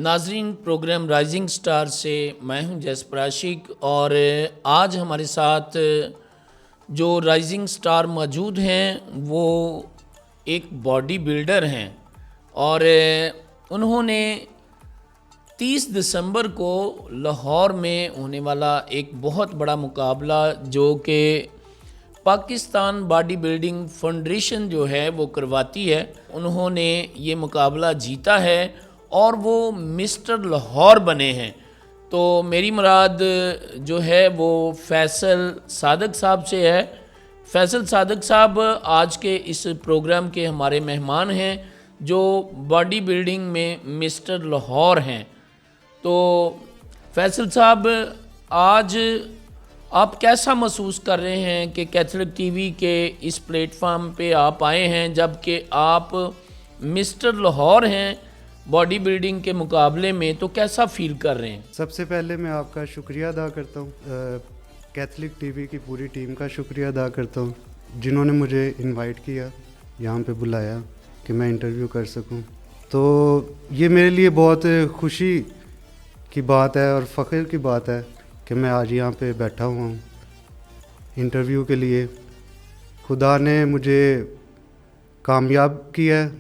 नाजरीन, programme rising star से मैं हूं जैस्पर आशिक और आज हमारे साथ जो राइजिंग स्टार मौजूद हैं वो एक बॉडी बिल्डर हैं और उन्होंने 30 दिसंबर को लाहौर में होने वाला एक बहुत बड़ा मुकाबला जो कि पाकिस्तान बॉडी बिल्डिंग फेडरेशन जो है वो करवाती है, उन्होंने ये मुकाबला जीता है और वो मिस्टर लाहौर बने हैं। तो मेरी मुराद जो है वो फैसल सादक साहब से है। फैसल सादक साहब आज के इस प्रोग्राम के हमारे मेहमान हैं जो बॉडी बिल्डिंग में मिस्टर लाहौर हैं। तो फैसल साहब, आज आप कैसा महसूस कर रहे हैं कि कैथलिक टीवी के इस प्लेटफार्म पे आप आए हैं, जबकि आप मिस्टर लाहौर हैं बॉडी बिल्डिंग के मुकाबले में, तो कैसा फील कर रहे हैं? सबसे पहले मैं आपका शुक्रिया अदा करता हूँ, कैथलिक टीवी की पूरी टीम का शुक्रिया अदा करता हूँ जिन्होंने मुझे इनवाइट किया, यहाँ पे बुलाया कि मैं इंटरव्यू कर सकूँ। तो ये मेरे लिए बहुत खुशी की बात है और फ़ख्र की बात है कि मैं आज यहाँ पे बैठा हुआ हूँ इंटरव्यू के लिए। खुदा ने मुझे कामयाब किया है,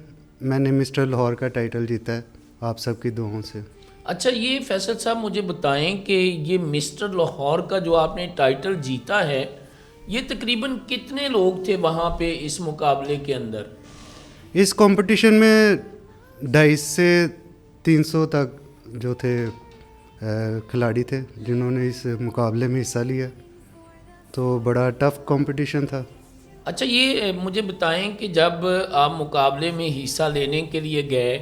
मैंने मिस्टर लाहौर का टाइटल जीता है आप सबकी दुआओं से। अच्छा, ये फैसल साहब मुझे बताएं कि ये मिस्टर लाहौर का जो आपने टाइटल जीता है, ये तकरीबन कितने लोग थे वहाँ पे इस मुकाबले के अंदर? इस कंपटीशन में 250 से 300 तक जो थे खिलाड़ी थे जिन्होंने इस मुकाबले में हिस्सा लिया। तो बड़ा टफ़ कंपटीशन था। अच्छा, ये मुझे बताएं कि जब आप मुकाबले में हिस्सा लेने के लिए गए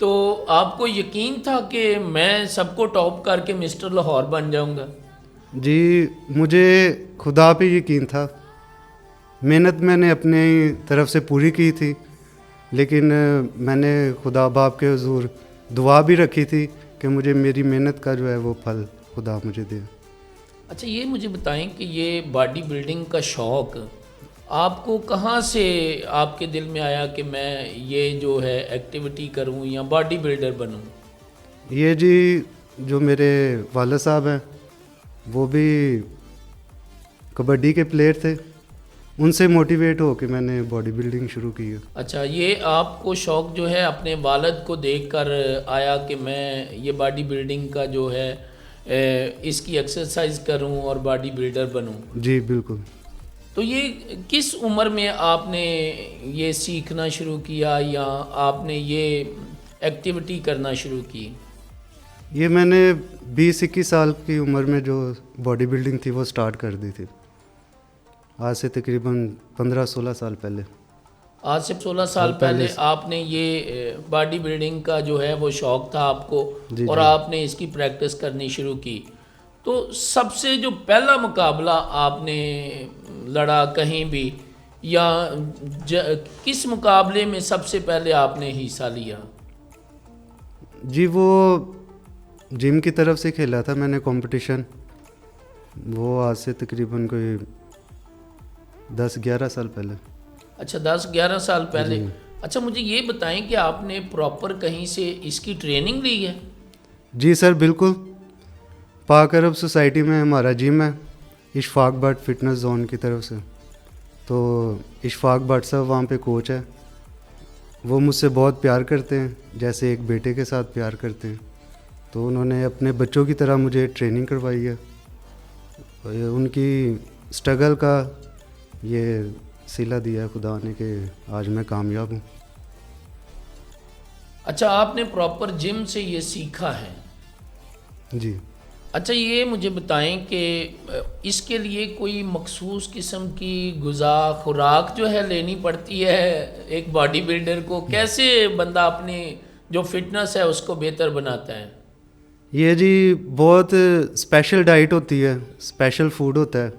तो आपको यकीन था कि मैं सबको टॉप करके मिस्टर लाहौर बन जाऊंगा? जी, मुझे खुदा पे यकीन था। मेहनत मैंने अपनी तरफ से पूरी की थी, लेकिन मैंने खुदा बाप के हुजूर दुआ भी रखी थी कि मुझे मेरी मेहनत का जो है वो फल खुदा मुझे दे। अच्छा, ये मुझे बताएं कि ये बॉडी बिल्डिंग का शौक़ आपको कहाँ से आपके दिल में आया कि मैं ये जो है एक्टिविटी करूँ या बॉडी बिल्डर बनूँ? ये जी, जो मेरे वालिद साहब हैं वो भी कबड्डी के प्लेयर थे, उनसे मोटिवेट हो के मैंने बॉडी बिल्डिंग शुरू की है। अच्छा, ये आपको शौक़ जो है अपने वालिद को देखकर आया कि मैं ये बॉडी बिल्डिंग का जो है इसकी एक्सरसाइज करूं और बॉडी बिल्डर बनूं? जी बिल्कुल। तो ये किस उम्र में आपने ये सीखना शुरू किया या आपने ये एक्टिविटी करना शुरू की? ये मैंने 20-21 साल की उम्र में जो बॉडी बिल्डिंग थी वो स्टार्ट कर दी थी, आज से तकरीबन 15-16 साल पहले। आज से 16 साल पहले आपने ये बॉडी बिल्डिंग का जो है वो शौक़ था आपको और आपने इसकी प्रैक्टिस करनी शुरू की। तो सबसे जो पहला मुकाबला आपने लड़ा कहीं भी या किस मुकाबले में सबसे पहले आपने हिस्सा लिया? जी, वो जिम की तरफ से खेला था मैंने कंपटीशन, वो आज से तकरीबन कोई 10-11 साल पहले। अच्छा, 10-11 साल पहले। अच्छा, मुझे ये बताएं कि आपने प्रॉपर कहीं से इसकी ट्रेनिंग ली है? जी सर, बिल्कुल। पाक अरब सोसाइटी में हमारा जिम है, इशफाक भट्ट फिटनेस जोन की तरफ से। तो इशफाक भट्ट साहब वहाँ पे कोच है, वो मुझसे बहुत प्यार करते हैं, जैसे एक बेटे के साथ प्यार करते हैं। तो उन्होंने अपने बच्चों की तरह मुझे ट्रेनिंग करवाई है। उनकी स्ट्रगल का ये सिला दिया है खुदा ने कि आज मैं कामयाब हूँ। अच्छा, आपने प्रॉपर जिम से ये सीखा है? जी। अच्छा, ये मुझे बताएं कि इसके लिए कोई मखसूस किस्म की ग़िज़ा खुराक जो है लेनी पड़ती है एक बॉडी बिल्डर को? कैसे बंदा अपनी जो फिटनेस है उसको बेहतर बनाता है? ये जी बहुत स्पेशल डाइट होती है, स्पेशल फूड होता है,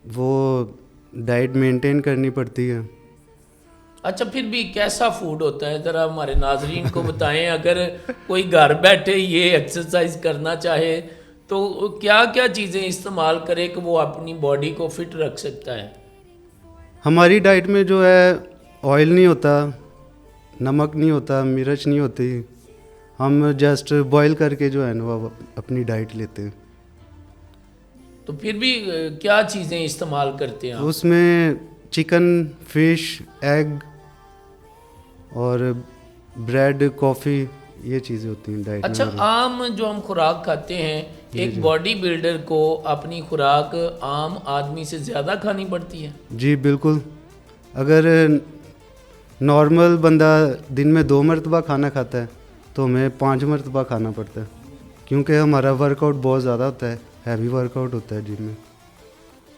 वो डाइट मेंटेन करनी पड़ती है। अच्छा, फिर भी कैसा फूड होता है ज़रा हमारे नाजरीन को बताएं। अगर कोई घर बैठे ये एक्सरसाइज करना चाहे तो क्या क्या चीज़ें इस्तेमाल करे कि वो अपनी बॉडी को फिट रख सकता है? हमारी डाइट में जो है ऑयल नहीं होता, नमक नहीं होता, मिर्च नहीं होती, हम जस्ट बॉईल करके जो है ना वो अपनी डाइट लेते हैं। तो फिर भी क्या चीज़ें इस्तेमाल करते हैं आप? उसमें चिकन, फिश, एग और ब्रेड, कॉफ़ी, ये चीज़ें होती हैं डाइट अच्छा, में। आम जो हम खुराक खाते हैं, एक बॉडी बिल्डर को अपनी खुराक आम आदमी से ज़्यादा खानी पड़ती है? जी बिल्कुल। अगर नॉर्मल बंदा दिन में 2 मरतबा खाना खाता है तो हमें 5 मरतबा खाना पड़ता है, क्योंकि हमारा वर्कआउट बहुत ज़्यादा होता है, हैवी वर्कआउट होता है जिम में।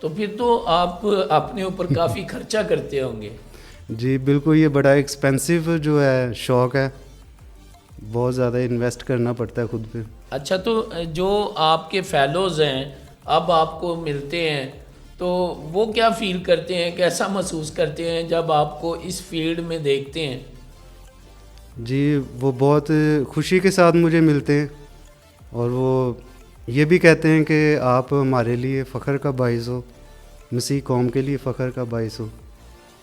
तो फिर तो आप अपने ऊपर काफ़ी खर्चा करते होंगे। जी बिल्कुल, ये बड़ा एक्सपेंसिव जो है शौक़ है, बहुत ज़्यादा इन्वेस्ट करना पड़ता है खुद पे। अच्छा, तो जो आपके फेलोज़ हैं अब आपको मिलते हैं, तो वो क्या फील करते हैं, कैसा महसूस करते हैं जब आपको इस फील्ड में देखते हैं? जी वो बहुत खुशी के साथ मुझे मिलते हैं और वो ये भी कहते हैं कि आप हमारे लिए फ़ख्र का बाइस हो, मसीह कौम के लिए फ़ख्र का बाइस हो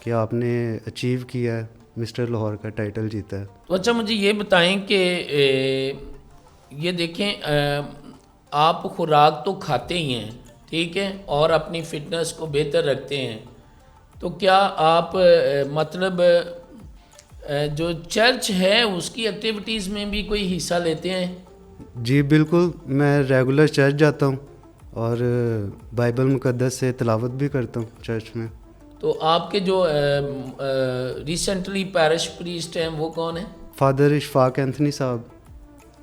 कि आपने अचीव किया है, मिस्टर लाहौर का टाइटल जीता है। तो अच्छा, मुझे ये बताएं कि ये देखें, आप खुराक तो खाते ही हैं, ठीक है, और अपनी फ़िटनेस को बेहतर रखते हैं, तो क्या आप मतलब जो चर्च है उसकी एक्टिविटीज़ में भी कोई हिस्सा लेते हैं? जी बिल्कुल, मैं रेगुलर चर्च जाता हूँ और बाइबल मुक़द्दस से तिलावत भी करता हूँ चर्च में। तो आपके जो रिसेंटली पैरिश प्रीस्ट हैं वो कौन है? फादर इशफाक एंथनी साहब।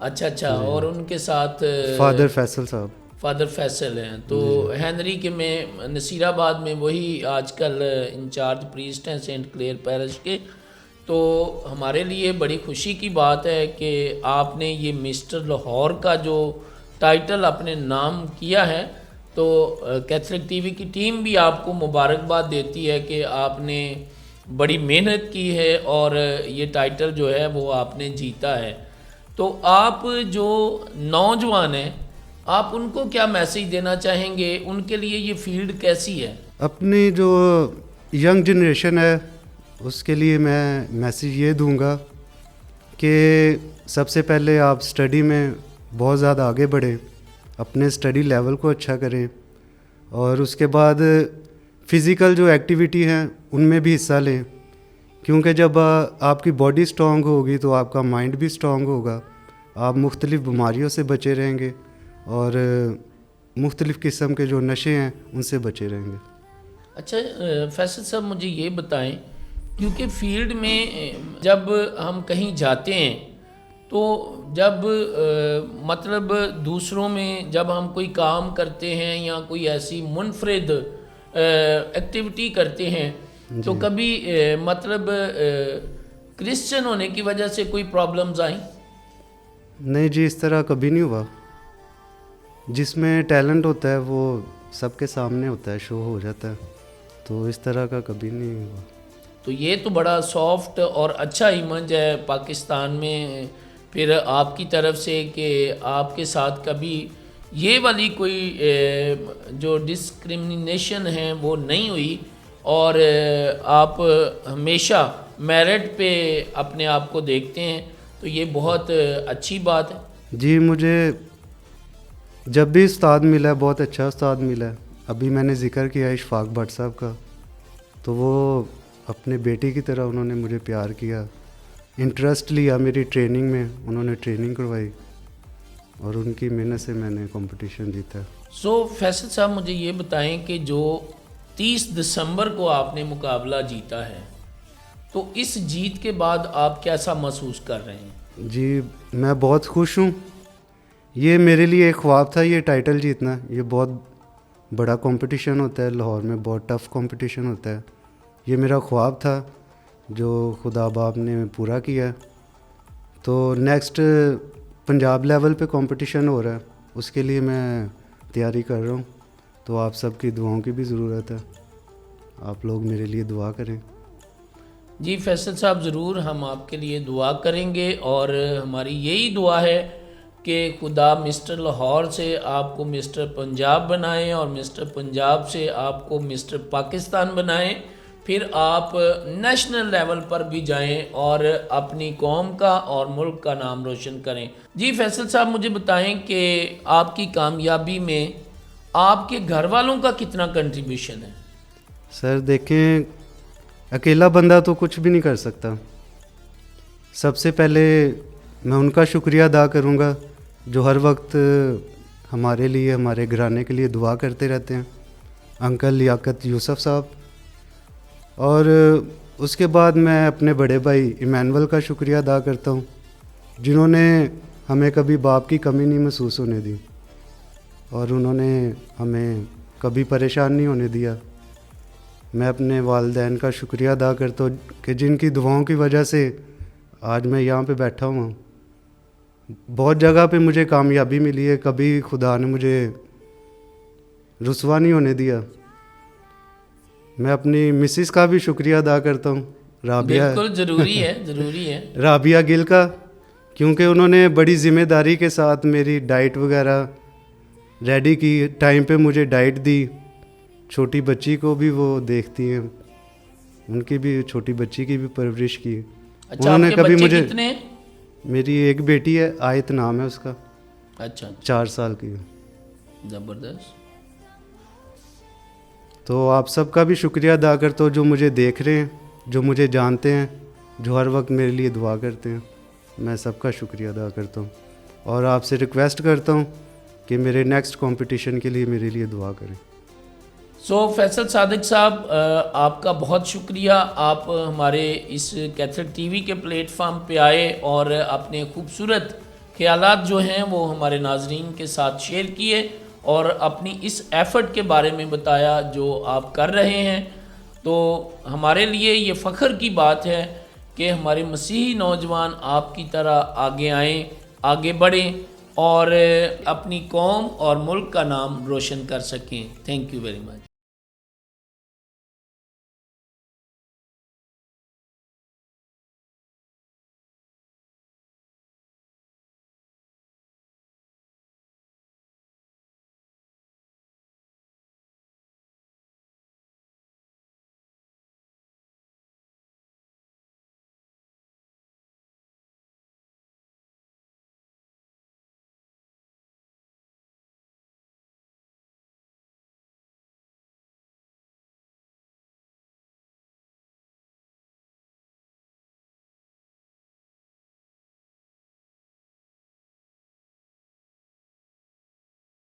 अच्छा अच्छा, और उनके साथ फादर फैसल साहब। फादर फैसल हैं। तो हेनरी के में नसीराबाद में वही आजकल इंचार्ज प्रीस्ट हैं सेंट क्लेयर पैरिश के। तो हमारे लिए बड़ी खुशी की बात है कि आपने ये मिस्टर लाहौर का जो टाइटल अपने नाम किया है, तो कैथलिक टीवी की टीम भी आपको मुबारकबाद देती है कि आपने बड़ी मेहनत की है और ये टाइटल जो है वो आपने जीता है। तो आप जो नौजवान हैं, आप उनको क्या मैसेज देना चाहेंगे, उनके लिए ये फील्ड कैसी है? अपनी जो यंग जनरेशन है उसके लिए मैं मैसेज ये दूंगा कि सबसे पहले आप स्टडी में बहुत ज़्यादा आगे बढ़ें, अपने स्टडी लेवल को अच्छा करें और उसके बाद फ़िज़िकल जो एक्टिविटी हैं उनमें भी हिस्सा लें, क्योंकि जब आपकी बॉडी स्ट्रॉन्ग होगी तो आपका माइंड भी स्ट्रॉन्ग होगा, आप मुख्तलिफ़ बीमारियों से बचे रहेंगे और मुख्तलिफ़ किस्म के जो नशे हैं उनसे बचे रहेंगे। अच्छा फैसल साहब, मुझे ये बताएं, क्योंकि फील्ड में जब हम कहीं जाते हैं तो जब मतलब दूसरों में जब हम कोई काम करते हैं या कोई ऐसी मुनफरिद एक्टिविटी करते हैं तो कभी मतलब क्रिश्चियन होने की वजह से कोई प्रॉब्लम्स आई? नहीं जी, इस तरह कभी नहीं हुआ। जिसमें टैलेंट होता है वो सबके सामने होता है, शो हो जाता है, तो इस तरह का कभी नहीं हुआ। तो ये तो बड़ा सॉफ्ट और अच्छा इमेज है पाकिस्तान में फिर आपकी तरफ से कि आपके साथ कभी ये वाली कोई जो डिस्क्रिमिनेशन है वो नहीं हुई और आप हमेशा मेरिट पे अपने आप को देखते हैं, तो ये बहुत अच्छी बात है। जी, मुझे जब भी उस्ताद मिला है, बहुत अच्छा उस्ताद मिला है। अभी मैंने ज़िक्र किया इशफाक भट्ट साहब का, तो वो अपने बेटे की तरह उन्होंने मुझे प्यार किया, इंटरेस्ट लिया मेरी ट्रेनिंग में, उन्होंने ट्रेनिंग करवाई और उनकी मेहनत से मैंने कंपटीशन जीता। सो फैसल साहब, मुझे ये बताएं कि जो 30 दिसंबर को आपने मुकाबला जीता है, तो इस जीत के बाद आप कैसा महसूस कर रहे हैं? जी, मैं बहुत खुश हूँ। ये मेरे लिए एक ख्वाब था, ये टाइटल जीतना। ये बहुत बड़ा कंपटीशन होता है लाहौर में, बहुत टफ़ कंपटीशन होता है। ये मेरा ख्वाब था जो खुदा बाप ने पूरा किया। तो नेक्स्ट पंजाब लेवल पे कंपटीशन हो रहा है, उसके लिए मैं तैयारी कर रहा हूँ, तो आप सबकी दुआओं की भी ज़रूरत है। आप लोग मेरे लिए दुआ करें। जी फैसल साहब, ज़रूर हम आपके लिए दुआ करेंगे और हमारी यही दुआ है कि खुदा मिस्टर लाहौर से आपको मिस्टर पंजाब बनाए और मिस्टर पंजाब से आपको मिस्टर पाकिस्तान बनाए। फिर आप नेशनल लेवल पर भी जाएं और अपनी कौम का और मुल्क का नाम रोशन करें। जी फैसल साहब, मुझे बताएं कि आपकी कामयाबी में आपके घर वालों का कितना कंट्रीब्यूशन है? सर देखें, अकेला बंदा तो कुछ भी नहीं कर सकता। सबसे पहले मैं उनका शुक्रिया अदा करूंगा जो हर वक्त हमारे लिए, हमारे घराने के लिए दुआ करते रहते हैं, अंकल लियाकत यूसुफ साहब। और उसके बाद मैं अपने बड़े भाई इमानुअल का शुक्रिया अदा करता हूँ, जिन्होंने हमें कभी बाप की कमी नहीं महसूस होने दी और उन्होंने हमें कभी परेशान नहीं होने दिया। मैं अपने वालिदैन का शुक्रिया अदा करता हूँ कि जिनकी दुआओं की वजह से आज मैं यहाँ पे बैठा हुआ हूँ। बहुत जगह पे मुझे कामयाबी मिली है, कभी खुदा ने मुझे रुसवा नहीं होने दिया। मैं अपनी मिसिस का भी शुक्रिया अदा करता हूँ, राबिया। बिल्कुल ज़रूरी है, ज़रूरी है। राबिया गिल का, क्योंकि उन्होंने बड़ी ज़िम्मेदारी के साथ मेरी डाइट वगैरह रेडी की, टाइम पे मुझे डाइट दी। छोटी बच्ची को भी वो देखती हैं, उनकी भी, छोटी बच्ची की भी परवरिश की। अच्छा, उन्होंने कभी मुझे कितने? मेरी एक बेटी है, आयत नाम है उसका। अच्छा, 4 साल की। ज़बरदस्त। तो आप सबका भी शुक्रिया अदा करता हूँ जो मुझे देख रहे हैं, जो मुझे जानते हैं, जो हर वक्त मेरे लिए दुआ करते हैं। मैं सबका शुक्रिया अदा करता हूँ और आपसे रिक्वेस्ट करता हूँ कि मेरे नेक्स्ट कंपटीशन के लिए मेरे लिए दुआ करें। फैसल सादिक साहब, आपका बहुत शुक्रिया। आप हमारे इस कैथलिक टीवी के प्लेटफार्म पे आए और अपने खूबसूरत ख्यालात जो हैं वो हमारे नाजरीन के साथ शेयर किए और अपनी इस एफ़र्ट के बारे में बताया जो आप कर रहे हैं। तो हमारे लिए ये फ़ख्र की बात है कि हमारे मसीही नौजवान आपकी तरह आगे आएँ, आगे बढ़ें और अपनी कौम और मुल्क का नाम रोशन कर सकें। Thank you very much.